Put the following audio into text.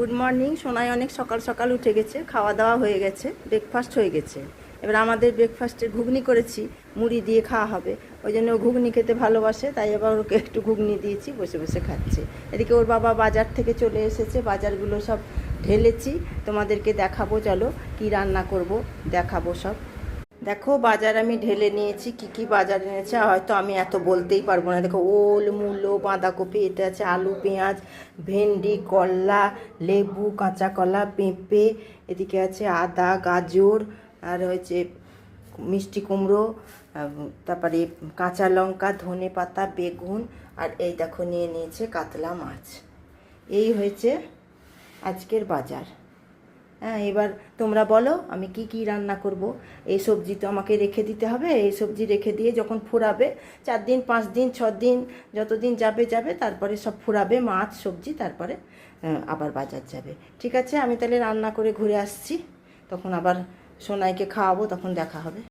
Good morning. Sonai অনেক সকাল সকাল উঠে গেছে, খাওয়া দাওয়া হয়ে গেছে, ব্রেকফাস্ট হয়ে গেছে। এবার আমাদের ব্রেকফাস্টে ঘুগনি করেছি, মুড়ি দিয়ে খাওয়া হবে। ওই জন্য ও ঘুগনি খেতে ভালোবাসে, তাই এবার ওকে একটু ঘুগনি দিয়েছি, বসে বসে খাচ্ছে। এদিকে ওর বাবা বাজার থেকে চলে এসেছে, বাজারগুলো সব ঢেলেছি, তোমাদেরকে দেখাবো। চলো কি রান্না করব দেখাবো সব। দেখো বাজার আমি ঢেলে নিয়েছি, কি কি বাজার এনেছে হয়তো আমি এত বলতেই পারবো না। দেখো ওল, মূলো, বাঁধাকপি, এতে আছে আলু, পেঁয়াজ, ভেন্ডি, করলা, লেবু, কাঁচা কলা, পেঁপে, এদিকে আছে আদা, গাজর, আর হচ্ছে মিষ্টি কুমড়ো, তারপরে কাঁচা লঙ্কা, ধনে পাতা, বেগুন, আর এই দেখো নিয়ে নিয়েছে কাতলা মাছ। এই হয়েছে আজকের বাজার। হ্যাঁ, এবার তোমরা বলো আমি কি কি রান্না করব। এই সবজি তো আমাকে রেখে দিতে হবে, এই সবজি রেখে দিয়ে যখন ফুরাবে 4 দিন 5 দিন 6 দিন যতদিন যাবে যাবে, তারপরে সব ফুরাবে মাছ সবজি, তারপরে আবার বাজার যাবে। ঠিক আছে, আমি তাহলে রান্না করে ঘুরে আসছি, তখন আবার সোনাইকে খাওয়াবো, তখন দেখা হবে।